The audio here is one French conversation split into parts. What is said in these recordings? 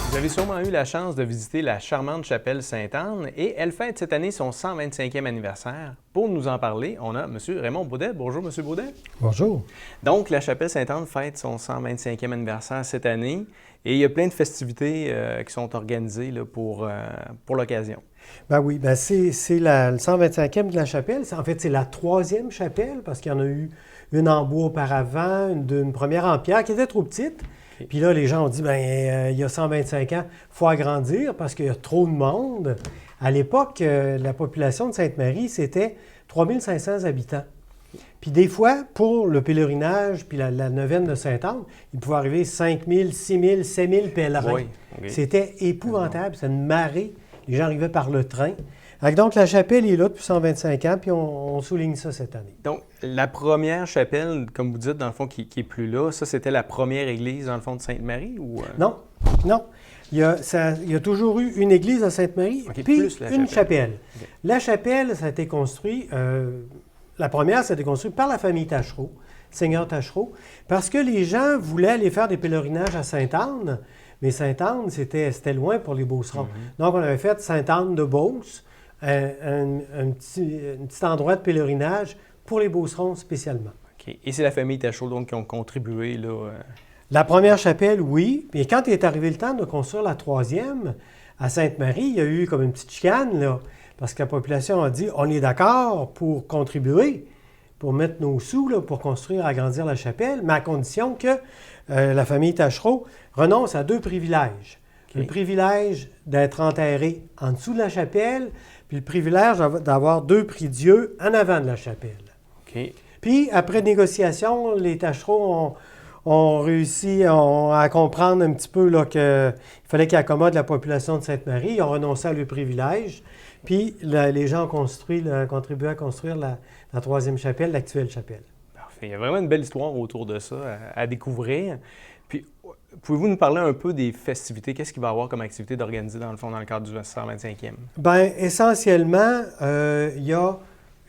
Vous avez sûrement eu la chance de visiter la charmante chapelle Sainte-Anne et elle fête cette année son 125e anniversaire. Pour nous en parler, on a M. Raymond Baudet. Bonjour, M. Baudet. Bonjour. Donc, la chapelle Sainte-Anne fête son 125e anniversaire cette année et il y a plein de festivités qui sont organisées là, pour l'occasion. Ben oui, c'est le 125e de la chapelle. En fait, c'est la troisième chapelle parce qu'il y en a eu une en bois auparavant, une première en pierre qui était trop petite. Puis là, les gens ont dit, il y a 125 ans, il faut agrandir parce qu'il y a trop de monde. À l'époque, la population de Sainte-Marie, c'était 3500 habitants. Puis des fois, pour le pèlerinage, puis la neuvaine de Sainte-Anne, il pouvait arriver 5000, 6000, 7000 pèlerins. Oui, okay. C'était épouvantable, c'était une marée. Les gens arrivaient par le train. Donc, la chapelle est là depuis 125 ans, puis on souligne ça cette année. Donc, la première chapelle, comme vous dites, dans le fond, qui n'est plus là, ça, c'était la première église, dans le fond, de Sainte-Marie? Ou Non. Il y a toujours eu une église à Sainte-Marie, puis une chapelle. Okay. La chapelle, ça a été construit, la première, ça a été construit par la famille Taschereau, Seigneur Taschereau, parce que les gens voulaient aller faire des pèlerinages à Sainte-Anne, mais Sainte-Anne, c'était loin pour les Beaucerons. Mm-hmm. Donc, on avait fait Sainte-Anne de Beauce, un petit endroit de pèlerinage pour les Beaucerons spécialement. OK. Et c'est la famille Taschereau, donc, qui ont contribué, là... La première chapelle, oui. Mais quand il est arrivé le temps de construire la troisième, à Sainte-Marie, il y a eu comme une petite chicane, là, parce que la population a dit, on est d'accord pour contribuer, pour mettre nos sous, là, pour construire, agrandir la chapelle, mais à condition que la famille Taschereau renonce à deux privilèges. Okay. Le privilège d'être enterré en dessous de la chapelle, puis le privilège d'avoir deux prie-dieux en avant de la chapelle. Okay. Puis, après négociation, les Taschereau ont réussi à comprendre un petit peu qu'il fallait qu'ils accommodent la population de Sainte-Marie. Ils ont renoncé à leur privilège. Puis, les gens ont contribué à construire la troisième chapelle, l'actuelle chapelle. Parfait. Il y a vraiment une belle histoire autour de ça à découvrir. Puis, pouvez-vous nous parler un peu des festivités? Qu'est-ce qu'il va y avoir comme activité d'organiser, dans le fond, dans le cadre du 125e? Bien, essentiellement, il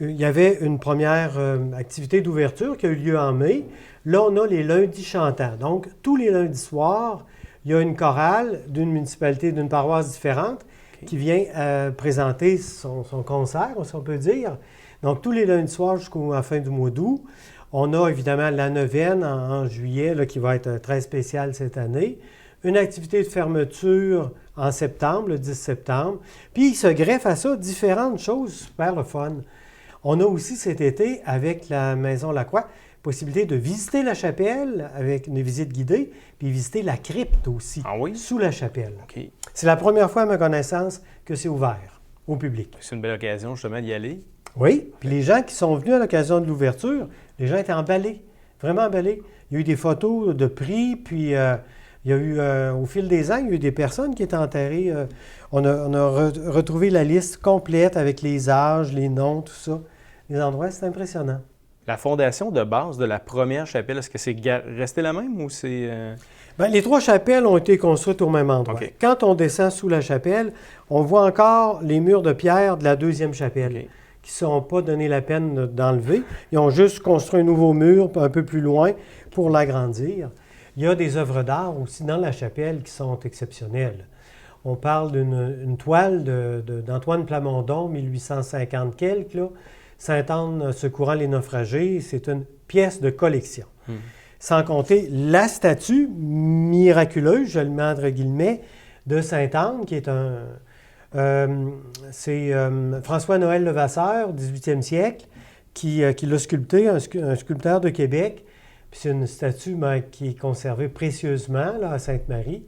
y avait une première activité d'ouverture qui a eu lieu en mai. Là, on a les lundis chantants. Donc, tous les lundis soirs, il y a une chorale d'une municipalité, d'une paroisse différente qui vient présenter son concert, si on peut dire. Donc, tous les lundis soirs jusqu'à la fin du mois d'août. On a évidemment la neuvaine en juillet, là, qui va être très spéciale cette année. Une activité de fermeture en septembre, le 10 septembre. Puis, il se greffe à ça différentes choses super le fun. On a aussi cet été, avec la Maison Lacroix, possibilité de visiter la chapelle avec une visite guidée, puis visiter la crypte aussi, sous la chapelle. Okay. C'est la première fois, à ma connaissance, que c'est ouvert au public. C'est une belle occasion, justement, d'y aller. Oui, puis les gens qui sont venus à l'occasion de l'ouverture, les gens étaient emballés, vraiment emballés. Il y a eu des photos de prix, puis il y a eu, au fil des ans, il y a eu des personnes qui étaient enterrées. On a retrouvé la liste complète avec les âges, les noms, tout ça. Les endroits, c'est impressionnant. La fondation de base de la première chapelle, est-ce que c'est resté la même ou c'est... Bien, les trois chapelles ont été construites au même endroit. Okay. Quand on descend sous la chapelle, on voit encore les murs de pierre de la deuxième chapelle qui ne sont pas donné la peine d'enlever. Ils ont juste construit un nouveau mur un peu plus loin pour l'agrandir. Il y a des œuvres d'art aussi dans la chapelle qui sont exceptionnelles. On parle d'une toile d'Antoine Plamondon, 1850 quelques, là. Sainte-Anne secourant les naufragés, c'est une pièce de collection. Sans compter la statue miraculeuse, je le mets entre guillemets, de Sainte-Anne, qui est c'est François-Noël Levasseur, 18e siècle, qui l'a sculpté, un sculpteur de Québec. Puis c'est une statue qui est conservée précieusement là, à Sainte-Marie.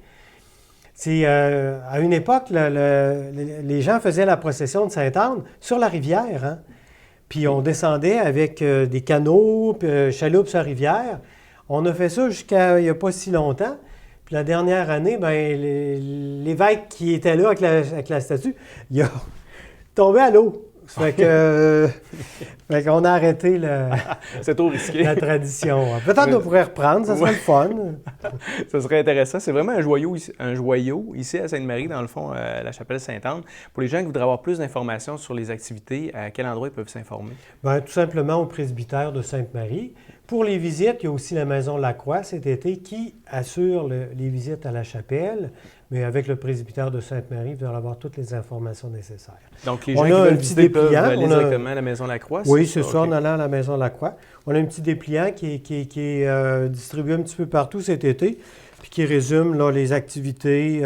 C'est, à une époque, les gens faisaient la procession de Sainte-Anne sur la rivière, hein? Puis on descendait avec des canots, chaloupes sur la rivière. On a fait ça jusqu'à il n'y a pas si longtemps. Puis la dernière année, l'évêque qui était là avec la statue, il a tombé à l'eau. Fait qu'on a arrêté c'est trop risqué. La tradition. Peut-être qu'on pourrait reprendre, ça serait le fun. Ça serait intéressant. C'est vraiment un joyau ici à Sainte-Marie, dans le fond, à la chapelle Sainte-Anne. Pour les gens qui voudraient avoir plus d'informations sur les activités, à quel endroit ils peuvent s'informer? Bien, tout simplement au presbytère de Sainte-Marie. Pour les visites, il y a aussi la Maison Lacroix cet été qui assure les visites à la chapelle, mais avec le presbytère de Sainte-Marie, vous allez avoir toutes les informations nécessaires. Donc, les gens qui veulent visiter peuvent aller directement à la Maison Lacroix? Oui, c'est ça, en allant à la Maison Lacroix. On a un petit dépliant qui est distribué un petit peu partout cet été, puis qui résume là, les activités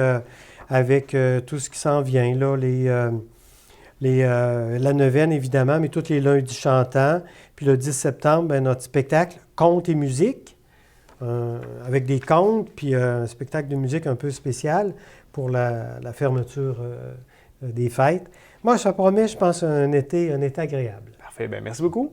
avec tout ce qui s'en vient, là, la neuvaine, évidemment, mais tous les lundis chantants. Puis le 10 septembre, bien, notre spectacle Contes et musique, avec des contes, puis un spectacle de musique un peu spécial pour la fermeture des fêtes. Moi, ça promet, je pense, un été agréable. Parfait. Bien, merci beaucoup.